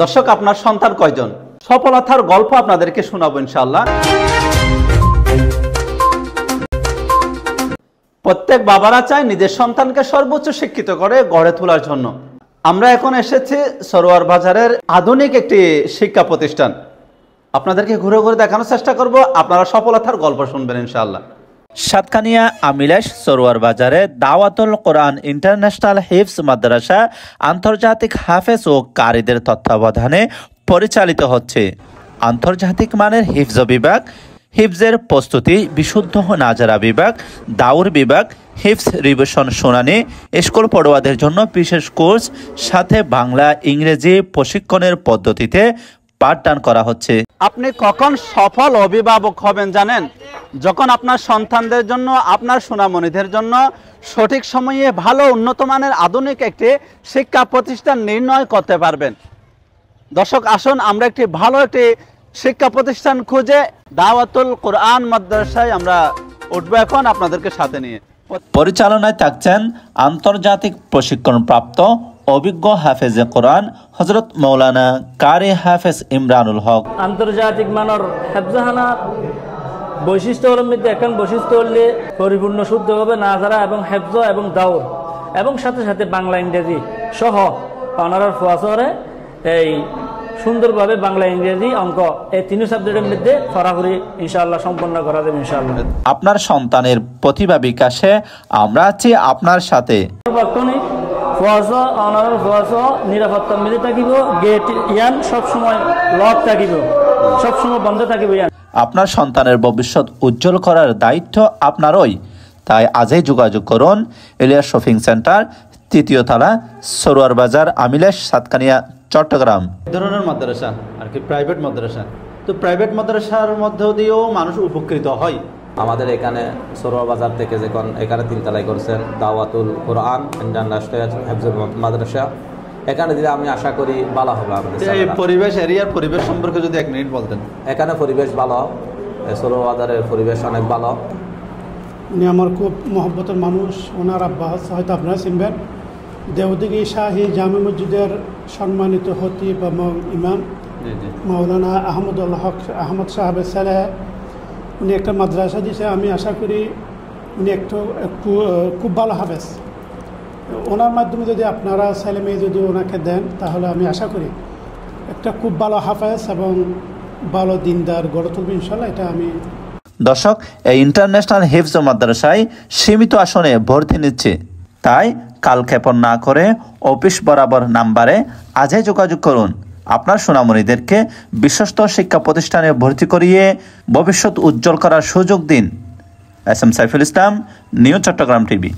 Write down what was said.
দর্শক, আপনার সন্তান কয়জন? সফলতার গল্প আপনাদেরকে শোনাবো ইনশাআল্লাহ। প্রত্যেক বাবারা চায় নিজের সন্তানকে সর্বোচ্চ শিক্ষিত করে গড়ে তোলার জন্য। আমরা এখন এসেছি সরোয়ার বাজারের আধুনিক একটি শিক্ষা প্রতিষ্ঠান। আপনাদেরকে ঘুরে ঘুরে দেখানোর চেষ্টা করব, আপনারা সফলতার গল্প শুনবেন ইনশাআল্লাহ। সাতকানিয়া আমিলেশ সরোয়ার বাজারে দাওয়াতুল কোরআন ইন্টারন্যাশনাল হিফজ মাদ্রাসা আন্তর্জাতিক হাফেজ ও কারিদের তত্ত্বাবধানে পরিচালিত হচ্ছে। আন্তর্জাতিক মানের হিফজ বিভাগ, হিফজের প্রস্তুতি, বিশুদ্ধ নাজারা বিভাগ, দাউর বিভাগ, হিফজ রিভিশন শুনানি, স্কুল পড়ুয়াদের জন্য বিশেষ কোর্স, সাথে বাংলা ইংরেজি প্রশিক্ষণের পদ্ধতিতে পাঠদান করা হচ্ছে। আপনি কখন সফল অভিভাবক হবেন জানেন? যখন আপনার সন্তানদের জন্য, আপনার সোনামণিদের জন্য সঠিক সময়ে ভালো উন্নত মানের আধুনিক একটি শিক্ষা প্রতিষ্ঠান নির্ণয় করতে পারবেন। দর্শক, আসুন আমরা একটি ভালো একটি শিক্ষা প্রতিষ্ঠান খুঁজে দাওয়াতুল কোরআন মাদ্রাসায় আমরা উঠবো এখন আপনাদেরকে সাথে নিয়ে। পরিচালনায় থাকছেন আন্তর্জাতিক প্রশিক্ষণপ্রাপ্ত অভিজ্ঞ হাফেজে কোরআন হযরত মৌলানা কারি হাফেজ ইমরানুল হক। আন্তর্জাতিক মানের হেফজাহানা বৈশিষ্ট্য মধ্যে এখন বৈশিষ্ট্য হলে পরিপূর্ণ শুদ্ধ হবে নাজারা এবং হেফজ এবং দাউর, এবং সাথে সাথে বাংলা ইংরেজি সহ অনারার ফোয়াসরে এই সুন্দরভাবে বাংলা ইংরেজি অঙ্ক এই তিন সাবজেক্টের মধ্যে ফরাফরি ইনশাআল্লাহ সম্পন্ন করা যাবে ইনশাআল্লাহ। আপনার সন্তানের প্রতিভা বিকাশে আমরা আছি আপনার সাথে। নিরাপত্তা মিলে থাকিব, গেট ইয়ান সবসময় লক থাকিব, সবসময় বন্ধ থাকিব। আপনার সন্তানের ভবিষ্যৎ উজ্জ্বল করার দায়িত্ব আপনারই। তাই আজই যোগাযোগ করুন ইলিয়াস শপিং সেন্টার, ৩য় তলা, সরোয়ার বাজার, আমিলেশ, সাতকানিয়া, চট্টগ্রাম। ধরনের মাদ্রাসা আর কি প্রাইভেট মাদ্রাসা, তো প্রাইভেট মাদ্রাসার মধ্য দিয়েও মানুষ উপকৃত হয়। আমাদের এখানে সরোয়ার বাজার থেকে যখন এখানে 3 তলায় করছেন দাওয়াতুল কোরআন ইন্টারন্যাশনাল হিফজ মাদ্রাসা, এখানে দিলে আমি আশা করি ভালো হবে আমাদের। এই পরিবেশ, এরিয়ার পরিবেশ সম্পর্কে যদি 1 মিনিট বলতেন। এখানে পরিবেশ ভালো, সরোয়ার বাজারের পরিবেশ অনেক ভালো। উনি আমার খুব মহব্বতের মানুষ। ওনার আব্বাস হয়তো আপনারা চিনবেন, দেওদিঘি শাহী জামে মসজিদের সম্মানিত খতিব এবং ইমাম মাওলানা আহমদুল্লাহ হক আহমদ সাহেবের ছেলে। উনি একটা মাদ্রাসা দিয়েছে, আমি আশা করি উনি একটু খুব ভালো হাফেজ। ওনার মাধ্যমে যদি আপনারা ছেলে মেয়ে যদি ওনাকে দেন, তাহলে আমি আশা করি একটা খুব ভালো হাফেজ এবং ভালো দিনদার গড়ে তুলবে ইনশাল্লাহ। এটা আমি। দর্শক, এই ইন্টারন্যাশনাল হিফজ মাদ্রাসায় সীমিত আসনে ভর্তি নিচ্ছে, তাই কালক্ষেপণ না করে অফিস বরাবর নাম্বারে আজই যোগাযোগ করুন। আপনার সোনামণিদেরকে বিশ্বস্ত শিক্ষা প্রতিষ্ঠানে ভর্তি করিয়ে ভবিষ্যৎ উজ্জ্বল করার সুযোগ দিন। S M Saiful Islam, new Chittagong TV.